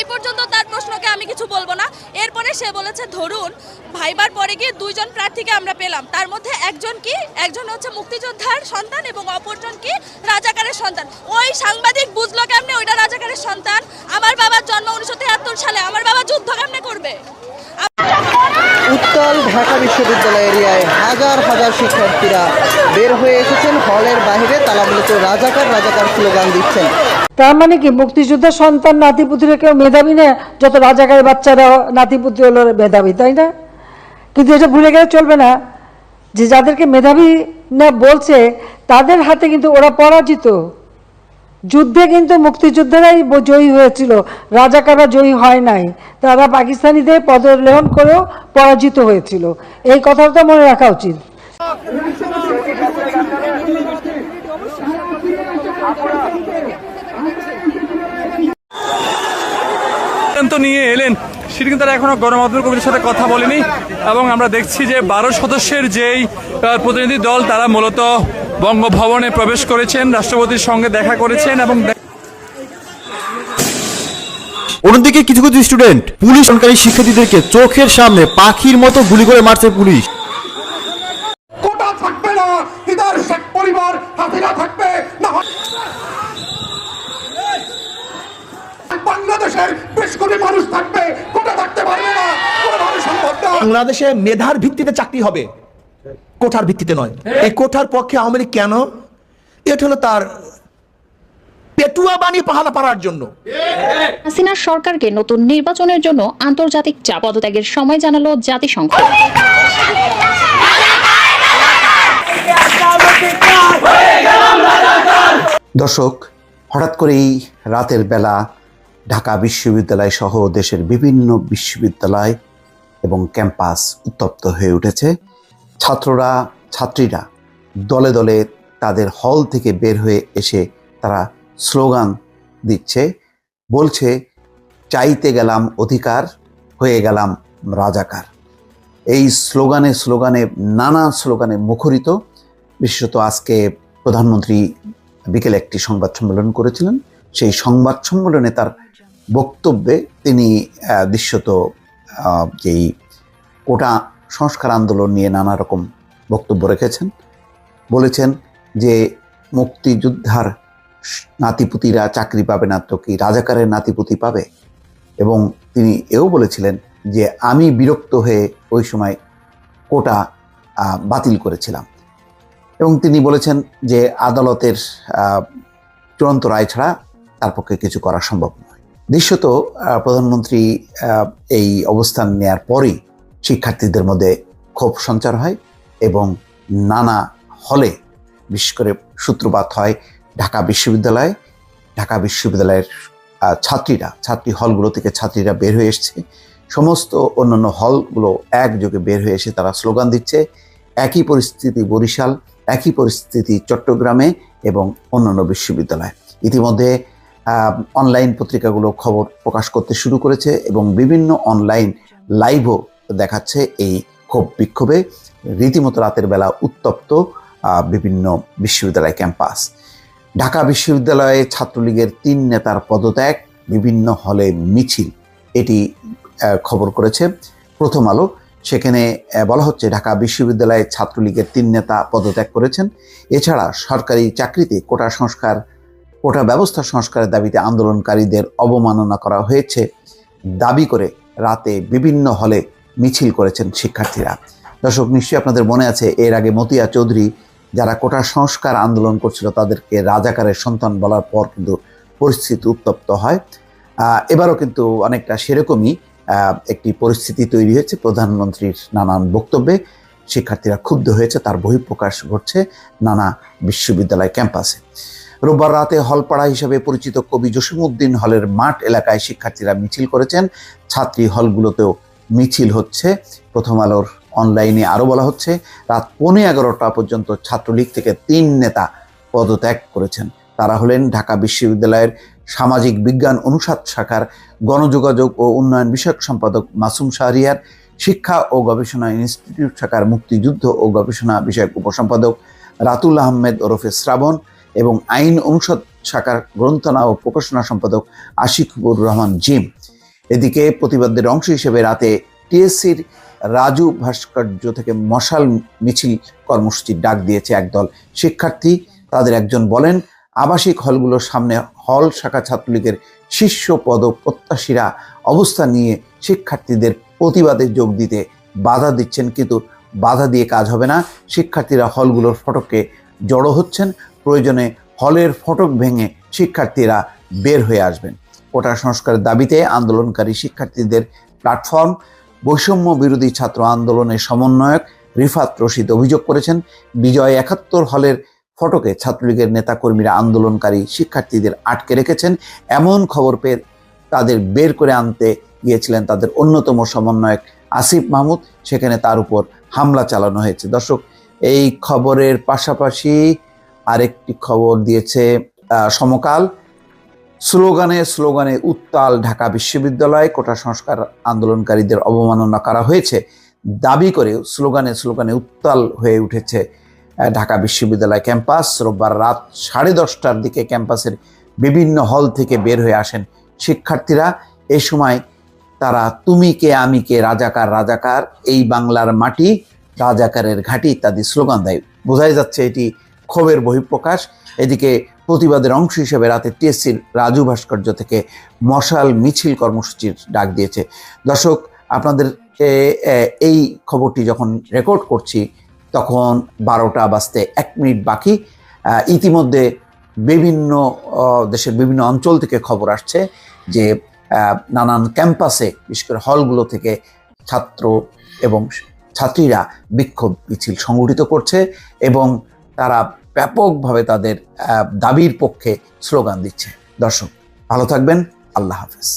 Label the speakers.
Speaker 1: এই পর্যন্ত তার প্রশ্নকে আমি কিছু বলবো না। এরপরে সে বলেছে ধরুন ভাইবার পরে গিয়ে দুইজন প্রার্থীকে আমরা পেলাম, তার মধ্যে একজন হচ্ছে মুক্তিযোদ্ধার সন্তান এবং অপরজন কি রাজাকারের সন্তান। ওই সাংবাদিক বুঝলো কেমনে ওইটা রাজাকারের সন্তান? আমার বাবার জন্ম 1973 সালে, আমার বাবা যুদ্ধ কেমনে করবে?
Speaker 2: উত্তাল ঢাকা বিশ্ববিদ্যালয় এরিয়ায় হাজার হাজার শিক্ষার্থীরা বের হয়ে এসেছেন হলের বাইরে, তারা মূলত রাজাকার রাজাকার স্লোগান দিচ্ছেন।
Speaker 3: তার মানে কি মুক্তিযোদ্ধার সন্তান নাতিপুতিরা কেউ মেধাবী না? যত রাজাকারের বাচ্চারা নাতিপুতি হলো মেধাবী, তাই না? কিন্তু এটা ভুলে গেলে চলবে না যে যাদেরকে মেধাবী না বলছে তাদের হাতে কিন্তু ওরা পরাজিত। যুদ্ধে কিন্তু মুক্তিযোদ্ধারাই জয়ী হয়েছিল, রাজাকাররা জয়ী হয় নাই। তারা পাকিস্তানিদের পদলেহন করেও পরাজিত হয়েছিল। এই কথাটা তো মনে রাখা উচিত।
Speaker 4: নিয়ে এলেন সেটি কিন্তু তারা এখনো গণমাধ্যম কমিটির সাথে কথা বলেনি, এবং আমরা দেখছি যে 12 সদস্যের যেই প্রতিনিধি দল তারা মূলত বঙ্গভবনে প্রবেশ করেছেন, রাষ্ট্রপতির সঙ্গে দেখা করেছেন। এবং
Speaker 5: অন্যদিকে কিছু কিছু স্টুডেন্ট পুলিশ সরকারি শিক্ষার্থীদেরকে চোখের সামনে পাখির মতো গুলি করে মারছে পুলিশ।
Speaker 6: কোটা থাকবে না, ইদার শেখ পরিবার হাসিনা থাকবে না, বাংলাদেশের 20 কোটি মানুষ থাকবে, কোটা থাকতে পারবে না, কোনোভাবে সম্ভব না।
Speaker 7: বাংলাদেশে মেধার ভিত্তিতে চাকরি হবে, কোঠার ভিত্তিতে নয়। এই কোঠার পক্ষে আওয়ামী লীগ কেন? এটা হলো তার পেটুয়া বানিয়ে পাহারা পাড়ার জন্য।
Speaker 8: হাসিনার সরকারকে নতুন নির্বাচনের জন্য আন্তর্জাতিক চাপ পদত্যাগের সময় জানালো জাতিসংঘ।
Speaker 9: দর্শক, হঠাৎ করেই রাতের বেলা ঢাকা বিশ্ববিদ্যালয় সহ দেশের বিভিন্ন বিশ্ববিদ্যালয় এবং ক্যাম্পাস উত্তপ্ত হয়ে উঠেছে। ছাত্রীরা দলে দলে তাদের হল থেকে বের হয়ে এসে তারা স্লোগান দিচ্ছে, বলছে চাইতে গেলাম অধিকার, হয়ে গেলাম রাজাকার। এই স্লোগানে নানা স্লোগানে মুখরিত। বিশেষত আজকে প্রধানমন্ত্রী বিকেলে একটি সংবাদ সম্মেলন করেছিলেন। সেই সংবাদ সম্মেলনে তার বক্তব্যে তিনি দৃশ্যত যেই কোটা সংস্কার আন্দোলন নিয়ে নানা রকম বক্তব্য রেখেছেন। বলেছেন যে মুক্তিযোদ্ধার নাতিপুতিরা চাকরি পাবে না তো কি রাজাকারের নাতিপুতি পাবে? এবং তিনি এও বলেছিলেন যে আমি বিরক্ত হয়ে ওই সময় কোটা বাতিল করেছিলাম। এবং তিনি বলেছেন যে আদালতের চূড়ান্ত রায় ছাড়া তার পক্ষে কিছু করা সম্ভব নয়। দৃশ্যত প্রধানমন্ত্রী এই অবস্থান নেয়ার পরেই শিক্ষার্থীদের মধ্যে ক্ষোভ সঞ্চার হয় এবং নানা হলে বিশেষ করে সূত্রপাত হয় ঢাকা বিশ্ববিদ্যালয়ের ছাত্রী হলগুলো থেকে ছাত্রীরা বের হয়ে এসছে। সমস্ত অন্যান্য হলগুলো একযোগে বের হয়ে এসে তারা স্লোগান দিচ্ছে। একই পরিস্থিতি বরিশাল, একই পরিস্থিতি চট্টগ্রামে এবং অন্যান্য বিশ্ববিদ্যালয়। ইতিমধ্যে অনলাইন পত্রিকাগুলো খবর প্রকাশ করতে শুরু করেছে এবং বিভিন্ন অনলাইন লাইভও দেখাচ্ছে এই ক্ষোভ বিক্ষোভে। রীতিমতো রাতের বেলা উত্তপ্ত বিভিন্ন বিশ্ববিদ্যালয় ক্যাম্পাস। ঢাকা বিশ্ববিদ্যালয়ে ছাত্রলীগের 3 নেতার পদত্যাগ, বিভিন্ন হলে মিছিল, এটি খবর করেছে প্রথম আলো। সেখানে বলা হচ্ছে ঢাকা বিশ্ববিদ্যালয়ে ছাত্রলীগের 3 নেতা পদত্যাগ করেছেন। এছাড়া সরকারি চাকরিতে কোটা ব্যবস্থা সংস্কারের দাবিতে আন্দোলনকারীদের অবমাননা করা হয়েছে দাবি করে রাতে বিভিন্ন হলে মিছিল করেছেন শিক্ষার্থীরা। দর্শক, নিশ্চয়ই আপনাদের মনে আছে এর আগে মতিয়া চৌধুরী যারা কোটা সংস্কার আন্দোলন করছিল তাদেরকে রাজাকারের সন্তান বলার পর কিন্তু পরিস্থিতি উত্তপ্ত হয়। এবারও কিন্তু অনেকটা সেরকমই একটি পরিস্থিতি তৈরি হয়েছে। প্রধানমন্ত্রীর নানান বক্তব্যে শিক্ষার্থীরা ক্ষুব্ধ হয়েছে, তার বহিঃপ্রকাশ ঘটছে নানা বিশ্ববিদ্যালয় ক্যাম্পাসে। রোববার রাতে হলপাড়া হিসেবে পরিচিত কবি জসিমউদ্দিন হলের মাঠ এলাকায় শিক্ষার্থীরা মিছিল করেছেন। ছাত্রী হলগুলোতেও মিছিল হচ্ছে। প্রথম আলোর অনলাইনে আরও বলা হচ্ছে রাত 11:15 পর্যন্ত ছাত্রলীগ থেকে 3 নেতা পদত্যাগ করেছেন। তারা হলেন ঢাকা বিশ্ববিদ্যালয়ের সামাজিক বিজ্ঞান অনুষদ শাখার গণযোগাযোগ ও উন্নয়ন বিষয়ক সম্পাদক মাসুম শাহরিয়ার, শিক্ষা ও গবেষণা ইনস্টিটিউট শাখার মুক্তিযুদ্ধ ও গবেষণা বিষয়ক উপসম্পাদক রাতুল আহমেদ ওরফে শ্রাবণ এবং আইন অনুষদ শাখার গ্রন্থনা ও প্রকাশনা সম্পাদক আশিকুর রহমান জিম। এদিকে প্রতিবাদের অংশ হিসেবে রাতে টিএসসির রাজু ভাস্কর্য থেকে মশাল মিছিল কর্মসূচির ডাক দিয়েছে একদল শিক্ষার্থী। তাদের একজন বলেন, আবাসিক হলগুলোর সামনে হল শাখা ছাত্রলীগের শীর্ষ পদ প্রত্যাশীরা অবস্থান নিয়ে শিক্ষার্থীদের প্রতিবাদে যোগ দিতে বাধা দিচ্ছেন, কিন্তু বাধা দিয়ে কাজ হবে না। শিক্ষার্থীরা হলগুলোর ফটকে জড়ো হচ্ছেন, প্রয়োজনে হলের ফটক ভেঙে শিক্ষার্থীরা বের হয়ে আসবেন। কোটা সংস্কারের দাবিতে আন্দোলনকারী শিক্ষার্থীদের প্ল্যাটফর্ম বৈষম্য বিরোধী ছাত্র আন্দোলনের সমন্বয়ক রিফাত রশিদ অভিযোগ করেছেন, বিজয় ৭১ হলের ফটকে ছাত্রলীগের নেতাকর্মীরা আন্দোলনকারী শিক্ষার্থীদের আটকে রেখেছেন। এমন খবর পেয়ে তাদের বের করে আনতে গিয়েছিলেন তাদের অন্যতম সমন্বয়ক আসিফ মাহমুদ, সেখানে তার উপর হামলা চালানো হয়েছে। দর্শক, এই খবরের পাশাপাশি আরেকটি খবর দিয়েছে সমকাল। স্লোগানে উত্তাল ঢাকা বিশ্ববিদ্যালয়, কোটা সংস্কার আন্দোলনকারীদের অবমাননা করা হয়েছে দাবি করে স্লোগানে উত্তাল হয়ে উঠেছে ঢাকা বিশ্ববিদ্যালয় ক্যাম্পাস। রোববার রাত 10:30টার দিকে ক্যাম্পাসের বিভিন্ন হল থেকে বের হয়ে আসেন শিক্ষার্থীরা। এ সময় তারা তুমি কে আমি কে, রাজাকার রাজাকার, এই বাংলার মাটি, রাজাকারের ঘাঁটি ইত্যাদি স্লোগান দেয়। বোঝাই যাচ্ছে এটি ক্ষোভের বহিঃপ্রকাশ। এদিকে প্রতিবাদের অংশ হিসেবে রাতে টিএসসির রাজু ভাস্কর্য থেকে মশাল মিছিল কর্মসূচির ডাক দিয়েছে। দর্শক, আপনাদেরকে এই খবরটি যখন রেকর্ড করছি তখন 12টা বাজতে 1 মিনিট বাকি। ইতিমধ্যে বিভিন্ন দেশের বিভিন্ন অঞ্চল থেকে খবর আসছে যে নানান ক্যাম্পাসে, বিশেষ করে হলগুলো থেকে ছাত্র এবং ছাত্রীরা বিক্ষোভ মিছিল সংগঠিত করছে এবং তারা ব্যাপকভাবে তাদের দাবির পক্ষে স্লোগান দিচ্ছে। দর্শক, ভালো থাকবেন। আল্লাহ হাফেজ।